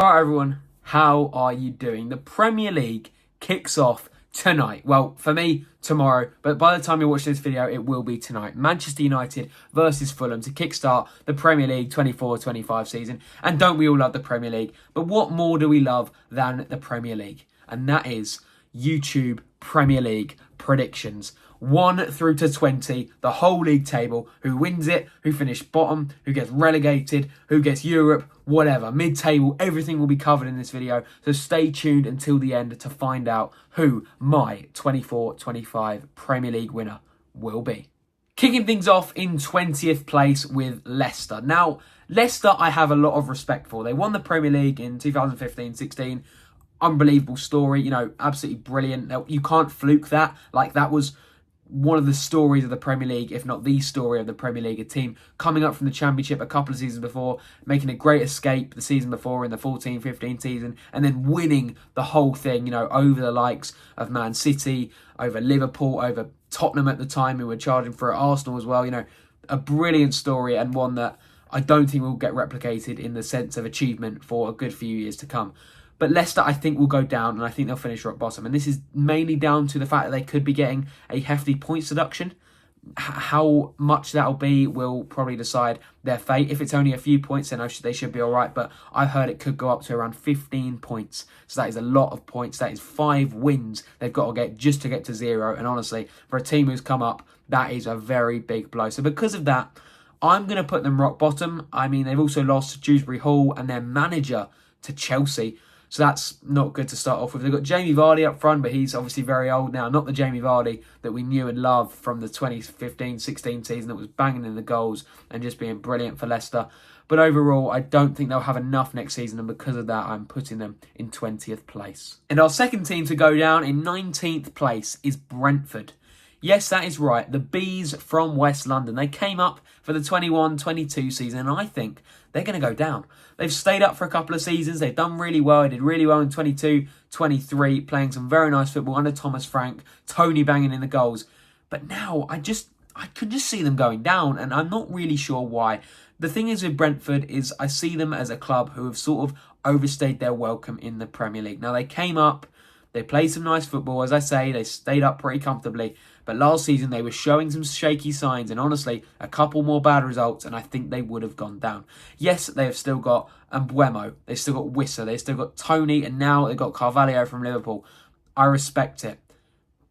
Alright everyone, how are you doing? The Premier League kicks off tonight. Well, for me, tomorrow, but by the time you watch this video, it will be tonight. Manchester United versus Fulham to kickstart the Premier League 24-25 season. And don't we all love the Premier League? But what more do we love than the Premier League? And that is YouTube Premier League predictions. 1 through to 20, the whole league table, who wins it, who finished bottom, who gets relegated, who gets Europe, whatever, mid-table, everything will be covered in this video. So stay tuned until the end to find out who my 24-25 Premier League winner will be. Kicking things off in 20th place with Leicester. Now, Leicester I have a lot of respect for. They won the Premier League in 2015-16. Unbelievable story, absolutely brilliant. You can't fluke that. Like, that was one of the stories of the Premier League, if not the story of the Premier League. A team coming up from the Championship a couple of seasons before, making a great escape the season before in the 14-15 season, and then winning the whole thing, over the likes of Man City, over Liverpool, over Tottenham at the time, who were charging for it, Arsenal as well. A brilliant story, and one that I don't think will get replicated in the sense of achievement for a good few years to come. But Leicester, I think, will go down, and I think they'll finish rock bottom. And this is mainly down to the fact that they could be getting a hefty points deduction. How much that'll be will probably decide their fate. If it's only a few points, then they should be all right. But I've heard it could go up to around 15 points. So that is a lot of points. That is 5 wins they've got to get just to get to 0. And honestly, for a team who's come up, that is a very big blow. So because of that, I'm going to put them rock bottom. I mean, they've also lost Dewsbury Hall and their manager to Chelsea. So that's not good to start off with. They've got Jamie Vardy up front, but he's obviously very old now. Not the Jamie Vardy that we knew and loved from the 2015-16 season that was banging in the goals and just being brilliant for Leicester. But overall, I don't think they'll have enough next season, and because of that, I'm putting them in 20th place. And our second team to go down in 19th place is Brentford. Yes, that is right. The Bees from West London. They came up for the 21-22 season, and I think they're going to go down. They've stayed up for a couple of seasons. They've done really well. They did really well in 22-23, playing some very nice football under Thomas Frank, Tony banging in the goals. But now I could just see them going down, and I'm not really sure why. The thing is with Brentford is I see them as a club who have sort of overstayed their welcome in the Premier League. Now, they came up, they played some nice football. As I say, they stayed up pretty comfortably. But last season, they were showing some shaky signs. And honestly, a couple more bad results, and I think they would have gone down. Yes, they have still got Mbuemo. They've still got Wissa. They've still got Tony. And now they've got Carvalho from Liverpool. I respect it.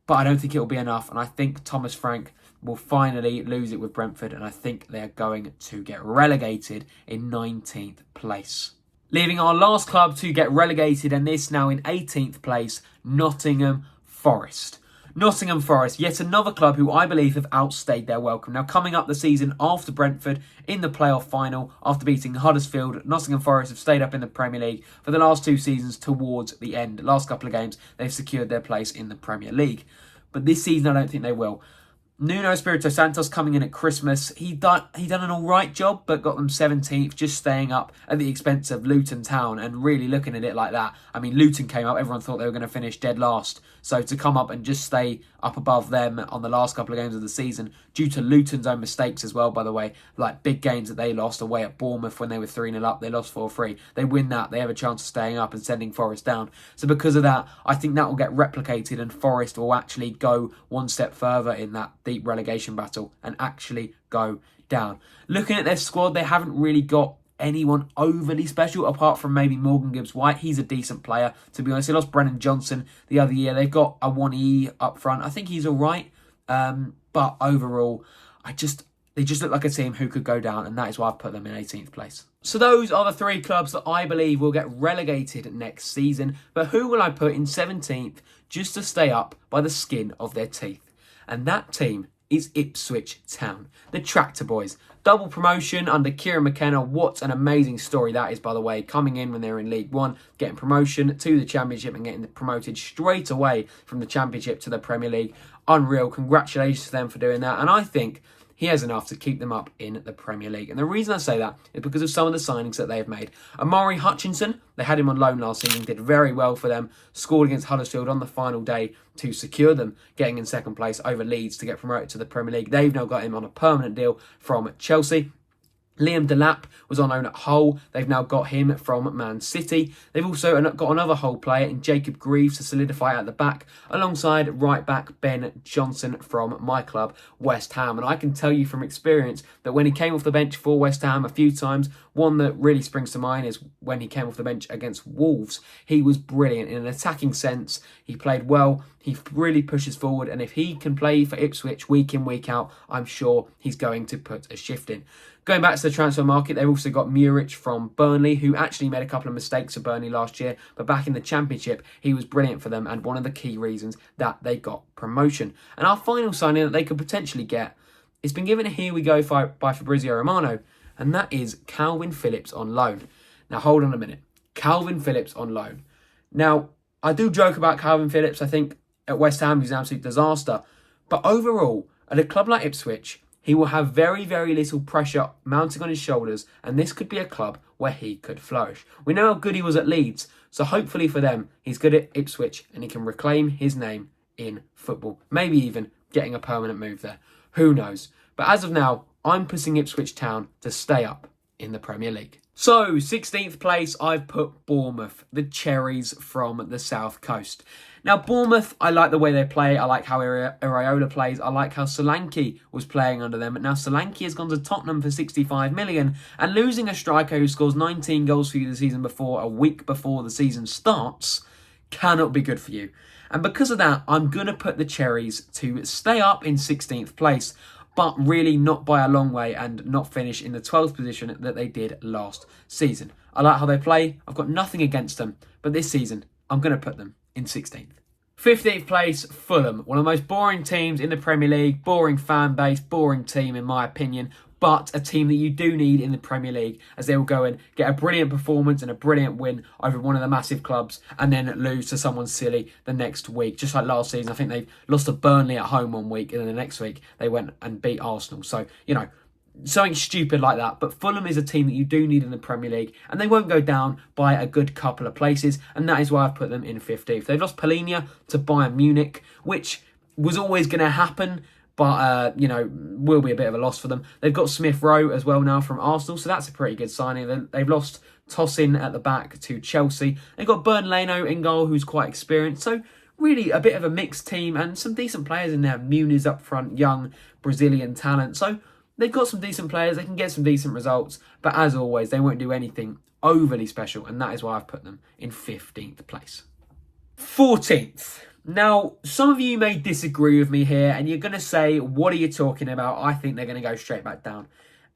But I don't think it will be enough. And I think Thomas Frank will finally lose it with Brentford. And I think they're going to get relegated in 19th place. Leaving our last club to get relegated, and this now in 18th place, Nottingham Forest. Nottingham Forest, yet another club who I believe have outstayed their welcome. Now, coming up the season after Brentford in the playoff final, after beating Huddersfield, Nottingham Forest have stayed up in the Premier League for the last 2 seasons towards the end. The last couple of games, they've secured their place in the Premier League. But this season, I don't think they will. Nuno Espirito Santos coming in at Christmas. He done an all right job, but got them 17th, just staying up at the expense of Luton Town, and really looking at it like that. I mean, Luton came up, everyone thought they were going to finish dead last. So to come up and just stay up above them on the last couple of games of the season, due to Luton's own mistakes as well, by the way, like big games that they lost away at Bournemouth when they were 3-0 up, they lost 4-3. They win that, they have a chance of staying up and sending Forest down. So because of that, I think that will get replicated, and Forest will actually go one step further in that deep relegation battle and actually go down. Looking at their squad, they haven't really got anyone overly special apart from maybe Morgan Gibbs-White. He's a decent player, to be honest. They lost Brennan Johnson the other year. They've got a 1E up front. I think he's all right. But overall, they just look like a team who could go down, and that is why I've put them in 18th place. So those are the 3 clubs that I believe will get relegated next season. But who will I put in 17th just to stay up by the skin of their teeth? And that team is Ipswich Town, the Tractor Boys. Double promotion under Kieran McKenna. What an amazing story that is, by the way. Coming in when they were in League One, getting promotion to the Championship and getting promoted straight away from the Championship to the Premier League. Unreal. Congratulations to them for doing that. And I think he has enough to keep them up in the Premier League. And the reason I say that is because of some of the signings that they have made. Amari Hutchinson, they had him on loan last season, did very well for them, scored against Huddersfield on the final day to secure them getting in second place over Leeds to get promoted to the Premier League. They've now got him on a permanent deal from Chelsea. Liam Delap was on loan at Hull. They've now got him from Man City. They've also got another Hull player in Jacob Greaves to solidify at the back, alongside right back Ben Johnson from my club, West Ham. And I can tell you from experience that when he came off the bench for West Ham a few times, one that really springs to mind is when he came off the bench against Wolves. He was brilliant in an attacking sense. He played well. He really pushes forward, and if he can play for Ipswich week in, week out, I'm sure he's going to put a shift in. Going back to the transfer market, they've also got Muric from Burnley, who actually made a couple of mistakes for Burnley last year, but back in the Championship, he was brilliant for them and one of the key reasons that they got promotion. And our final signing that they could potentially get, it's been given a here we go by Fabrizio Romano, and that is Calvin Phillips on loan. Now, hold on a minute. Calvin Phillips on loan. Now, I do joke about Calvin Phillips. I think at West Ham, he's an absolute disaster. But overall, at a club like Ipswich, he will have very, very little pressure mounting on his shoulders, and this could be a club where he could flourish. We know how good he was at Leeds, so hopefully for them, he's good at Ipswich and he can reclaim his name in football. Maybe even getting a permanent move there. Who knows? But as of now, I'm putting Ipswich Town to stay up in the Premier League. So, 16th place, I've put Bournemouth, the Cherries from the South Coast. Now, Bournemouth, I like the way they play. I like how Iraola plays. I like how Solanke was playing under them. But now Solanke has gone to Tottenham for 65 million. And losing a striker who scores 19 goals for you the season before, a week before the season starts, cannot be good for you. And because of that, I'm going to put the Cherries to stay up in 16th place, but really not by a long way and not finish in the 12th position that they did last season. I like how they play. I've got nothing against them. But this season, I'm going to put them in 16th. 15th place, Fulham. One of the most boring teams in the Premier League. Boring fan base, boring team in my opinion. But a team that you do need in the Premier League, as they will go and get a brilliant performance and a brilliant win over one of the massive clubs and then lose to someone silly the next week. Just like last season, I think they lost to Burnley at home one week and then the next week they went and beat Arsenal. So, you know, something stupid like that. But Fulham is a team that you do need in the Premier League, and they won't go down by a good couple of places, and that is why I've put them in 15th. They've lost Palhinha to Bayern Munich, which was always going to happen, but, will be a bit of a loss for them. They've got Smith Rowe as well now from Arsenal, so that's a pretty good signing. They've lost Tosin at the back to Chelsea. They've got Bernd Leno in goal, who's quite experienced, so really a bit of a mixed team, and some decent players in there. Muniz up front, young Brazilian talent, so they've got some decent players, they can get some decent results, but as always, they won't do anything overly special, and that is why I've put them in 15th place. 14th. Now, some of you may disagree with me here, and you're going to say, what are you talking about? I think they're going to go straight back down.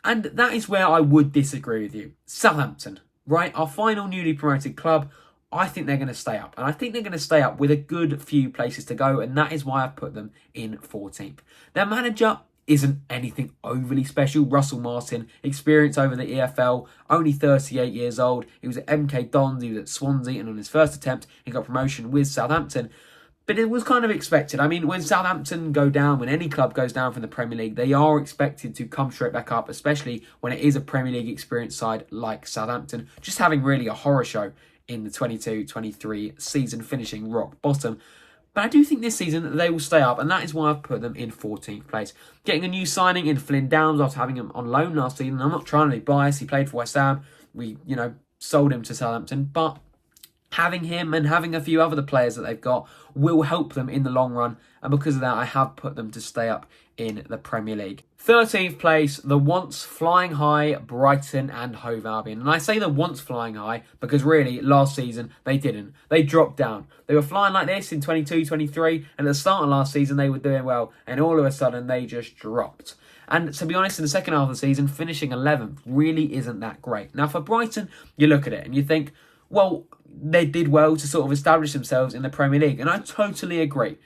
And that is where I would disagree with you. Southampton, right? Our final newly promoted club, I think they're going to stay up. And I think they're going to stay up with a good few places to go, and that is why I've put them in 14th. Their manager isn't anything overly special. Russell Martin, experience over the EFL, only 38 years old. He was at MK Dons, he was at Swansea, and on his first attempt, he got promotion with Southampton. But it was kind of expected. I mean, when Southampton go down, when any club goes down from the Premier League, they are expected to come straight back up, especially when it is a Premier League experienced side like Southampton, just having really a horror show in the 22-23 season, finishing rock bottom. But I do think this season that they will stay up, and that is why I've put them in 14th place. Getting a new signing in Flynn Downs after having him on loan last season. I'm not trying to be biased. He played for West Ham. We, sold him to Southampton. But having him and having a few other players that they've got will help them in the long run. And because of that, I have put them to stay up in the Premier League. 13th place, the once flying high Brighton and Hove Albion. And I say the once flying high because really last season they didn't. They dropped down. They were flying like this in 22-23, and at the start of last season they were doing well, and all of a sudden they just dropped. And to be honest, in the second half of the season, finishing 11th really isn't that great. Now for Brighton, you look at it and you think, well, they did well to sort of establish themselves in the Premier League, and I totally agree.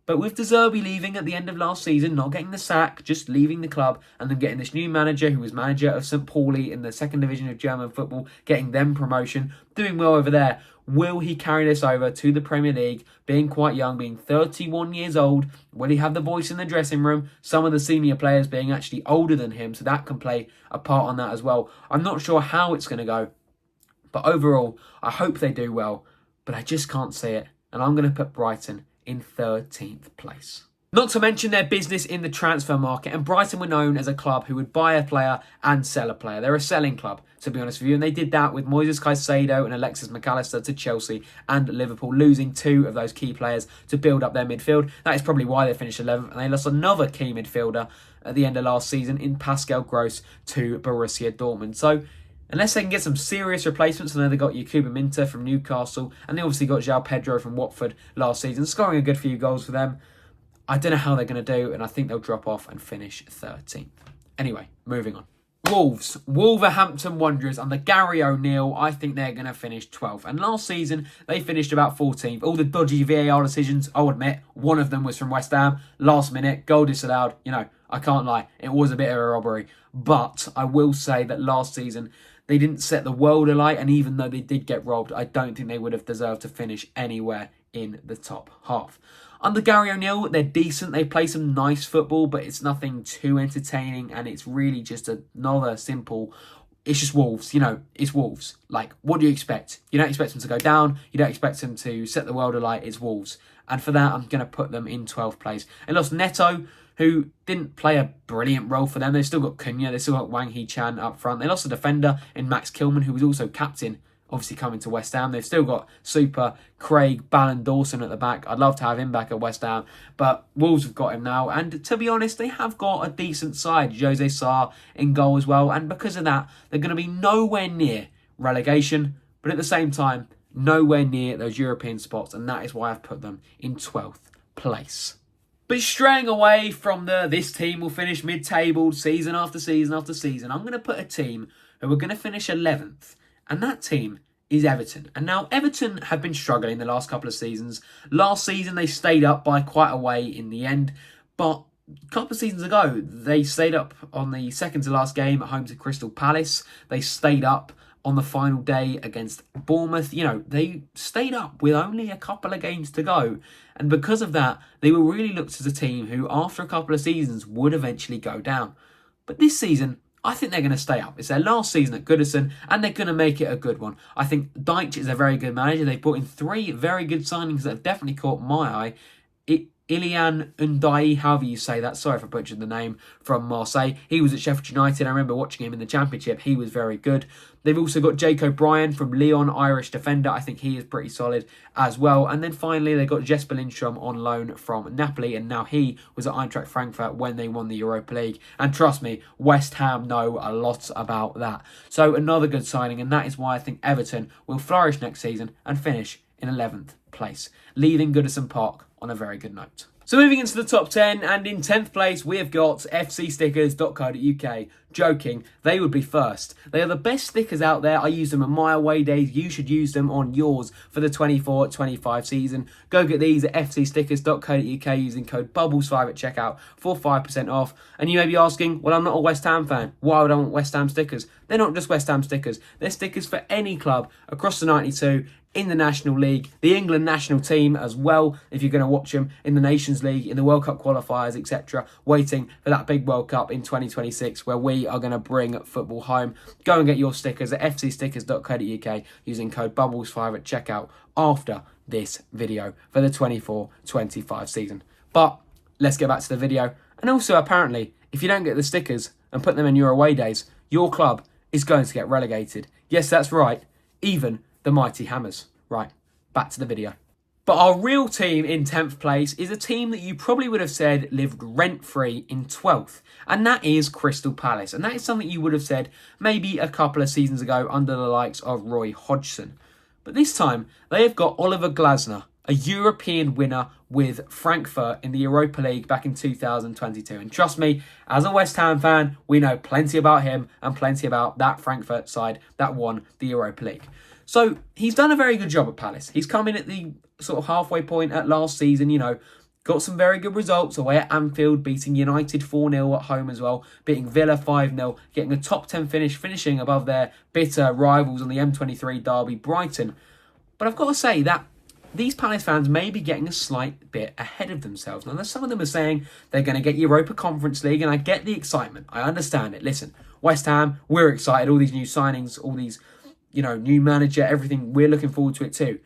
But with De Zerbi leaving at the end of last season, not getting the sack, just leaving the club, and then getting this new manager who was manager of St. Pauli in the second division of German football, getting them promotion, doing well over there, will he carry this over to the Premier League, being quite young, being 31 years old? Will he have the voice in the dressing room? Some of the senior players being actually older than him, so that can play a part on that as well. I'm not sure how it's going to go, but overall, I hope they do well, but I just can't see it, and I'm going to put Brighton in 13th place. Not to mention their business in the transfer market, and Brighton were known as a club who would buy a player and sell a player. They're a selling club, to be honest with you, and they did that with Moises Caicedo and Alexis McAllister to Chelsea and Liverpool, losing 2 of those key players to build up their midfield. That is probably why they finished 11th, and they lost another key midfielder at the end of last season in Pascal Gross to Borussia Dortmund. So, unless they can get some serious replacements, I know they got Yakuba Minter from Newcastle, and they obviously got João Pedro from Watford last season, scoring a good few goals for them. I don't know how they're going to do, and I think they'll drop off and finish 13th. Anyway, moving on. Wolves. Wolverhampton Wanderers under Gary O'Neill. I think they're going to finish 12th. And last season, they finished about 14th. All the dodgy VAR decisions, I'll admit, one of them was from West Ham. Last minute, goal disallowed. You know, I can't lie. It was a bit of a robbery. But I will say that last season, they didn't set the world alight. And even though they did get robbed, I don't think they would have deserved to finish anywhere in the top half. Under Gary O'Neill, they're decent. They play some nice football, but it's nothing too entertaining, and it's really just another simple... It's just Wolves, you know, it's Wolves. Like, what do you expect? You don't expect them to go down. You don't expect them to set the world alight. It's Wolves. And for that, I'm going to put them in 12th place. They lost Neto, who didn't play a brilliant role for them. They've still got Cunha. They've still got Wang Hee-chan up front. They lost a defender in Max Kilman, who was also captain, obviously coming to West Ham. They've still got Super, Craig, Ballon Dawson at the back. I'd love to have him back at West Ham, but Wolves have got him now. And to be honest, they have got a decent side. Jose Sarr in goal as well. And because of that, they're going to be nowhere near relegation, but at the same time, nowhere near those European spots. And that is why I've put them in 12th place. But straying away from this team will finish mid-table season after season after season, I'm going to put a team who are going to finish 11th. And that team is Everton. And now Everton have been struggling the last couple of seasons. Last season, they stayed up by quite a way in the end. But a couple of seasons ago, they stayed up on the second to last game at home to Crystal Palace. They stayed up on the final day against Bournemouth. You know, they stayed up with only a couple of games to go. And because of that, they were really looked as a team who, after a couple of seasons, would eventually go down. But this season, I think they're going to stay up. It's their last season at Goodison, and they're going to make it a good one. I think Deitch is a very good manager. They've brought in 3 very good signings that have definitely caught my eye. Ilian Ndiaye, however you say that. Sorry if I butchered the name, from Marseille. He was at Sheffield United. I remember watching him in the Championship. He was very good. They've also got Jake O'Brien from Lyon, Irish defender. I think he is pretty solid as well. And then finally, they got Jesper Lindstrom on loan from Napoli. And now he was at Eintracht Frankfurt when they won the Europa League. And trust me, West Ham know a lot about that. So another good signing. And that is why I think Everton will flourish next season and finish in 11th place, leaving Goodison Park on a very good note. So moving into the top 10, and in 10th place we have got fcstickers.co.uk. Joking, they would be first. They are the best stickers out there. I use them on my away days. You should use them on yours for the 24-25 season. Go get these at fcstickers.co.uk using code BUBBLES5 at checkout for 5% off. And you may be asking, well, I'm not a West Ham fan. Why would I want West Ham stickers? They're not just West Ham stickers. They're stickers for any club across the 92, in the National League, the England national team as well, if you're going to watch them in the Nations League, in the World Cup qualifiers, etc. Waiting for that big World Cup in 2026 where we are going to bring football home. Go and get your stickers at fcstickers.co.uk using code BUBBLES5 at checkout after this video for the 24-25 season. But let's get back to the video. And also, apparently, if you don't get the stickers and put them in your away days, your club is going to get relegated. Yes, that's right. Even the mighty Hammers. Right, back to the video. But our real team in 10th place is a team that you probably would have said lived rent-free in 12th. And that is Crystal Palace. And that is something you would have said maybe a couple of seasons ago under the likes of Roy Hodgson. But this time, they have got Oliver Glasner, a European winner with Frankfurt in the Europa League back in 2022. And trust me, as a West Ham fan, we know plenty about him and plenty about that Frankfurt side that won the Europa League. So he's done a very good job at Palace. He's come in at the sort of halfway point at last season, you know, got some very good results away at Anfield, beating United 4-0 at home as well, beating Villa 5-0, getting a top 10 finish, finishing above their bitter rivals on the M23 derby, Brighton. But I've got to say that these Palace fans may be getting a slight bit ahead of themselves. Now, some of them are saying they're going to get Europa Conference League, and I get the excitement. I understand it. Listen, West Ham, we're excited. All these new signings, all these, you know, new manager, everything. We're looking forward to it too.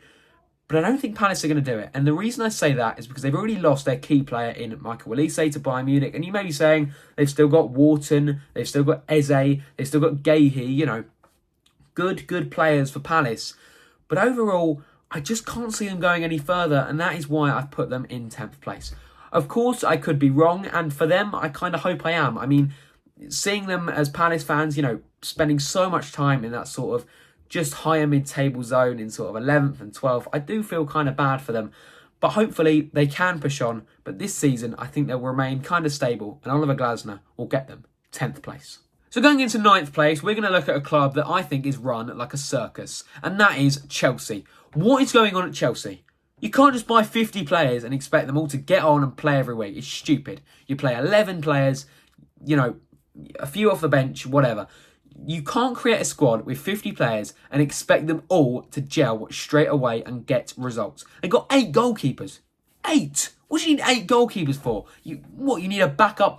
But But I don't think Palace are going to do it. And the reason I say that is because they've already lost their key player in Michael Olise to Bayern Munich. And you may be saying they've still got Wharton, they've still got Eze, they've still got Gahey, you know, good players for Palace. But overall, I just can't see them going any further. And that is why I've put them in 10th place. Of course, I could be wrong. And for them, I kind of hope I am. I mean, seeing them as Palace fans, you know, spending so much time in that sort of just higher mid-table zone in sort of 11th and 12th, I do feel kind of bad for them. But hopefully they can push on. But this season, I think they'll remain kind of stable. And Oliver Glasner will get them 10th place. So going into 9th place, we're going to look at a club that I think is run like a circus. And that is Chelsea. What is going on at Chelsea? You can't just buy 50 players and expect them all to get on and play every week. It's stupid. You play 11 players, you know, a few off the bench, whatever. You can't create a squad with 50 players and expect them all to gel straight away and get results. They've got 8 goalkeepers. 8! What do you need 8 goalkeepers for? You need a backup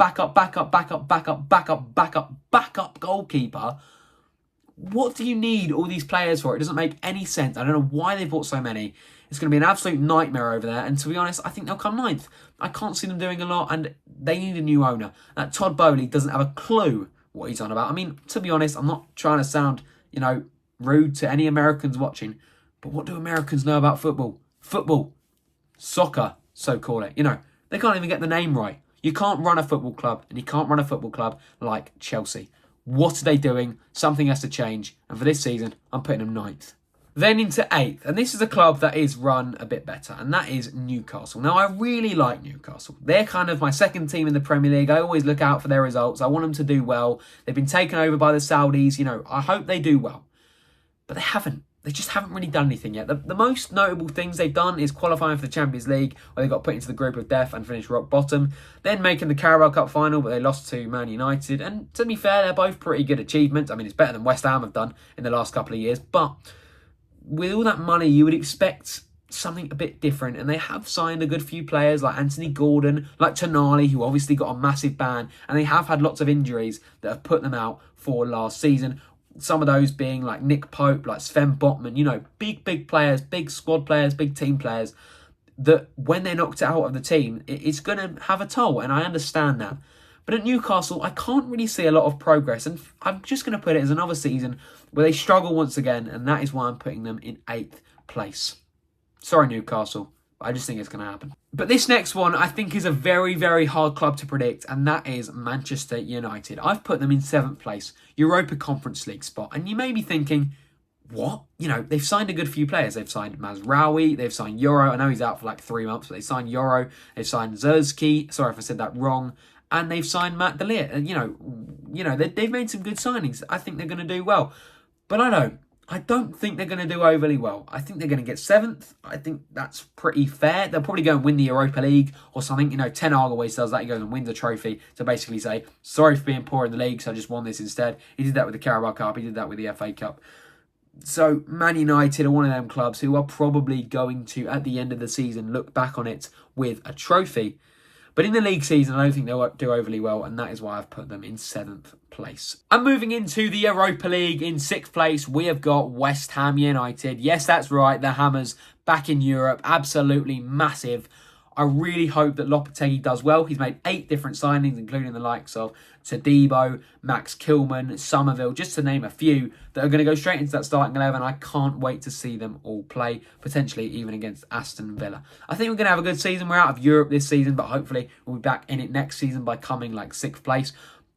goalkeeper? What do you need all these players for? It doesn't make any sense. I don't know why they bought so many. It's going to be an absolute nightmare over there. And to be honest, I think they'll come 9th. I can't see them doing a lot, and they need a new owner. That Todd Bowley doesn't have a clue what he's on about. I mean, to be honest, I'm not trying to sound, you know, rude to any Americans watching, but what do Americans know about football? Football. Soccer, so call it. You know, they can't even get the name right. You can't run a football club, and you can't run a football club like Chelsea. What are they doing? Something has to change. And for this season, I'm putting them 9th. Then into 8th, and this is a club that is run a bit better, and that is Newcastle. Now, I really like Newcastle. They're kind of my second team in the Premier League. I always look out for their results. I want them to do well. They've been taken over by the Saudis. You know, I hope they do well. But they haven't. They just haven't really done anything yet. The most notable things they've done is qualifying for the Champions League, where they got put into the group of death and finished rock bottom. Then making the Carabao Cup final, but they lost to Man United. And to be fair, they're both pretty good achievements. I mean, it's better than West Ham have done in the last couple of years. But with all that money, you would expect something a bit different. And they have signed a good few players like Anthony Gordon, like Tonali, who obviously got a massive ban. And they have had lots of injuries that have put them out for last season. Some of those being like Nick Pope, like Sven Botman, you know, big players, big squad players, big team players, that when they're knocked out of the team, it's going to have a toll. And I understand that. But at Newcastle, I can't really see a lot of progress. And I'm just going to put it as another season where they struggle once again. And that is why I'm putting them in 8th place. Sorry, Newcastle. I just think it's going to happen. But this next one, I think, is a very hard club to predict, and that is Manchester United. I've put them in 7th place, Europa Conference League spot. And you may be thinking, what? You know, they've signed a good few players. They've signed Mazraoui, they've signed Euro. I know he's out for like 3 months, but they signed Euro. They've signed Zersky. Sorry if I said that wrong. And they've signed Matt De Ligt. You know, they've made some good signings. I think they're going to do well. But I don't think they're going to do overly well. I think they're going to get 7th. I think that's pretty fair. They'll probably go and win the Europa League or something. You know, Ten Hag always does that. He goes and wins a trophy to basically say, sorry for being poor in the league, so I just won this instead. He did that with the Carabao Cup. He did that with the FA Cup. So Man United are one of them clubs who are probably going to, at the end of the season, look back on it with a trophy. But in the league season, I don't think they'll do overly well, and that is why I've put them in 7th place. And moving into the Europa League, in 6th place, we have got West Ham United. Yes, that's right, the Hammers back in Europe, absolutely massive. I really hope that Lopetegui does well. He's made 8 different signings, including the likes of Todibo, Max Kilman, Somerville, just to name a few, that are going to go straight into that starting 11. I can't wait to see them all play, potentially even against Aston Villa. I think we're going to have a good season. We're out of Europe this season, but hopefully we'll be back in it next season by coming like 6th place.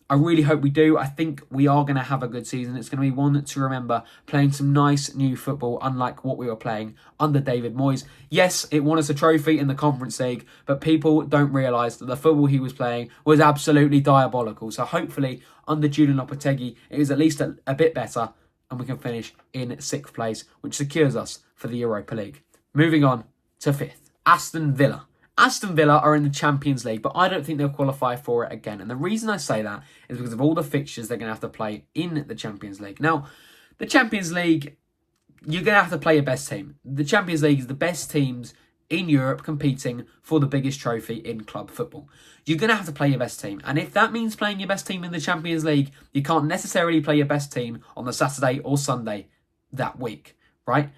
I really hope we do. I think we are going to have a good season. It's going to be one to remember, playing some nice new football, unlike what we were playing under David Moyes. Yes, it won us a trophy in the Conference League, but people don't realise that the football he was playing was absolutely diabolical. So hopefully, under Julian Lopetegui, it is at least a bit better, and we can finish in 6th place, which secures us for the Europa League. Moving on to 5th, Aston Villa. Aston Villa are in the Champions League, but I don't think they'll qualify for it again. And the reason I say that is because of all the fixtures they're going to have to play in the Champions League. Now, the Champions League, you're going to have to play your best team. The Champions League is the best teams in Europe competing for the biggest trophy in club football. You're going to have to play your best team. And if that means playing your best team in the Champions League, you can't necessarily play your best team on the Saturday or Sunday that week, right?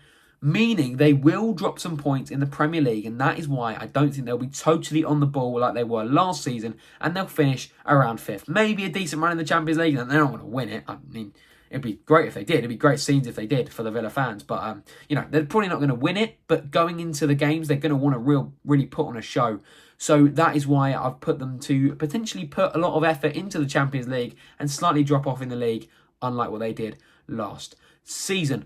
meaning they will drop some points in the Premier League, and that is why I don't think they'll be totally on the ball like they were last season, and they'll finish around 5th. Maybe a decent run in the Champions League, and they're not going to win it. I mean, it'd be great if they did. It'd be great scenes if they did for the Villa fans, but they're probably not going to win it, but going into the games, they're going to want to really put on a show. So that is why I've put them to potentially put a lot of effort into the Champions League and slightly drop off in the league, unlike what they did last season.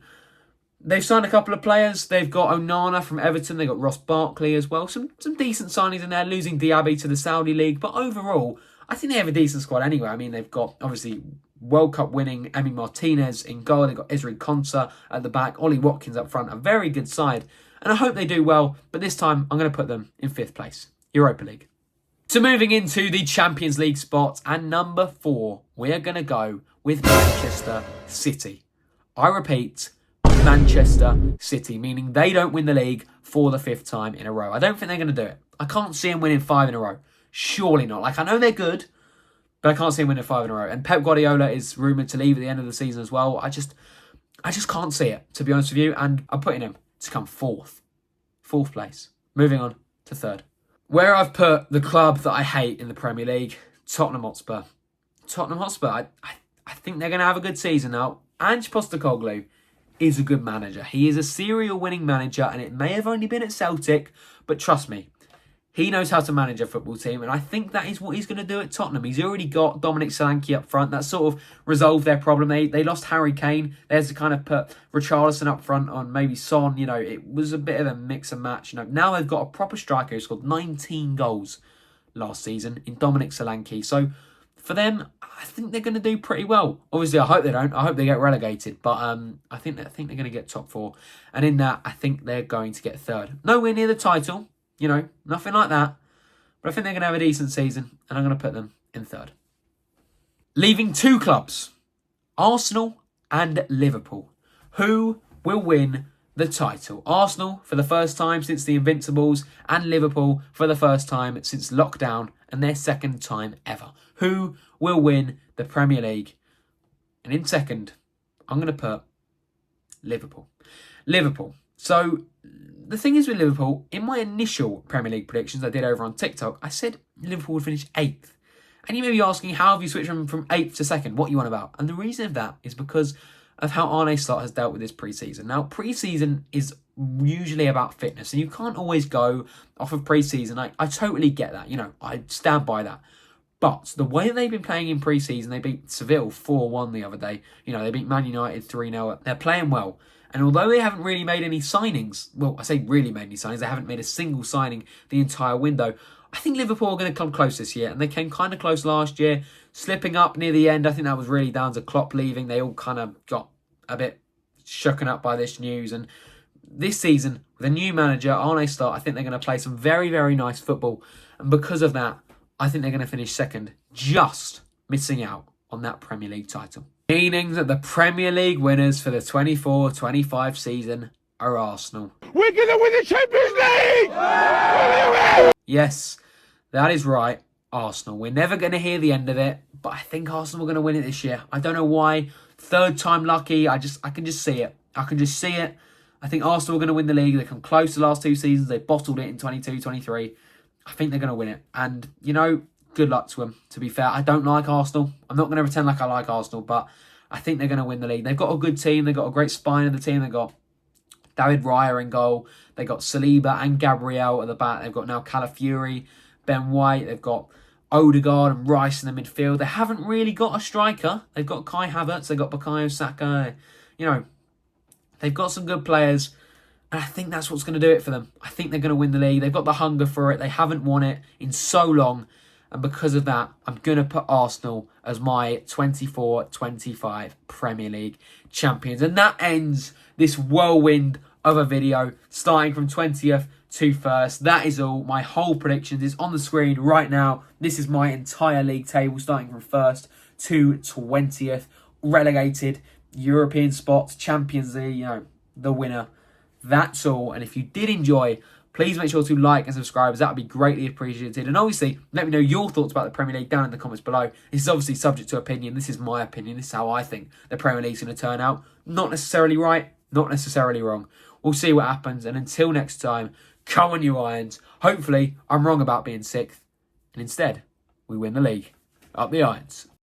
They've signed a couple of players. They've got Onana from Everton. They've got Ross Barkley as well. Some decent signings in there, losing Diaby to the Saudi League. But overall, I think they have a decent squad anyway. I mean, they've got, obviously, World Cup winning Emi Martinez in goal. They've got Ezri Konsa at the back. Ollie Watkins up front. A very good side. And I hope they do well. But this time, I'm going to put them in 5th place. Europa League. So moving into the Champions League spots. And number 4, we are going to go with Manchester City. I repeat, Manchester City, meaning they don't win the league for the 5th time in a row. I don't think they're going to do it. I can't see them winning 5 in a row. Surely not. Like, I know they're good, but I can't see them winning 5 in a row. And Pep Guardiola is rumoured to leave at the end of the season as well. I just can't see it, to be honest with you. And I'm putting him to come 4th. 4th place. Moving on to 3rd. Where I've put the club that I hate in the Premier League, Tottenham Hotspur. Tottenham Hotspur, I think they're going to have a good season now. Ange Postecoglou is a good manager. He is a serial winning manager, and it may have only been at Celtic, but trust me, he knows how to manage a football team, and I think that is what he's going to do at Tottenham. He's already got Dominic Solanke up front. That sort of resolved their problem. They lost Harry Kane. There's to kind of put Richarlison up front on maybe Son. It was a bit of a mix and match. Now they've got a proper striker who scored 19 goals last season in Dominic Solanke. So for them, I think they're going to do pretty well. Obviously, I hope they don't. I hope they get relegated. But I think they're going to get top 4. And in that, I think they're going to get 3rd. Nowhere near the title. Nothing like that. But I think they're going to have a decent season. And I'm going to put them in 3rd. Leaving 2 clubs. Arsenal and Liverpool. Who will win the title? Arsenal for the first time since the Invincibles. And Liverpool for the first time since lockdown. And their 2nd time ever. Who will win the Premier League? And in 2nd, I'm going to put Liverpool. Liverpool. So the thing is with Liverpool, in my initial Premier League predictions I did over on TikTok, I said Liverpool would finish 8th. And you may be asking, how have you switched from 8th to 2nd? What you want about? And the reason of that is because of how Arne Slot has dealt with this pre-season. Now, pre-season is usually about fitness, and you can't always go off of pre-season. I totally get that. I stand by that. But the way they've been playing in pre-season, they beat Seville 4-1 the other day. They beat Man United 3-0. They're playing well. And although they haven't really made any signings, well, I say really made any signings, they haven't made a single signing the entire window, I think Liverpool are going to come close this year. And they came kind of close last year, slipping up near the end. I think that was really down to Klopp leaving. They all kind of got a bit shooken up by this news. And this season, with a new manager, Arne Slot, I think they're going to play some very, very nice football. And because of that, I think they're going to finish 2nd, just missing out on that Premier League title. Meaning that the Premier League winners for the 24-25 season are Arsenal. We're going to win the Champions League! Yes, that is right, Arsenal. We're never going to hear the end of it, but I think Arsenal are going to win it this year. I don't know why. 3rd time lucky. I can just see it. I think Arsenal are going to win the league. They come close the last 2 seasons. They bottled it in 22-23. I think they're going to win it. And, good luck to them, to be fair. I don't like Arsenal. I'm not going to pretend like I like Arsenal, but I think they're going to win the league. They've got a good team. They've got a great spine of the team. They've got David Raya in goal. They've got Saliba and Gabriel at the back. They've got now Calafiori, Ben White. They've got Odegaard and Rice in the midfield. They haven't really got a striker. They've got Kai Havertz. They've got Bukayo Saka. They've got some good players. And I think that's what's going to do it for them. I think they're going to win the league. They've got the hunger for it. They haven't won it in so long. And because of that, I'm going to put Arsenal as my 24-25 Premier League champions. And that ends this whirlwind of a video, starting from 20th to 1st. That is all. My whole predictions is on the screen right now. This is my entire league table, starting from 1st to 20th. Relegated, European spots, Champions League, the winner. That's all. And if you did enjoy, please make sure to like and subscribe, as that would be greatly appreciated. And obviously, let me know your thoughts about the Premier League down in the comments below. This is obviously subject to opinion. This is my opinion. This is how I think the Premier League's going to turn out. Not necessarily right, not necessarily wrong. We'll see what happens. And until next time, come on you Irons. Hopefully I'm wrong about being 6th. And instead, we win the league. Up the Irons.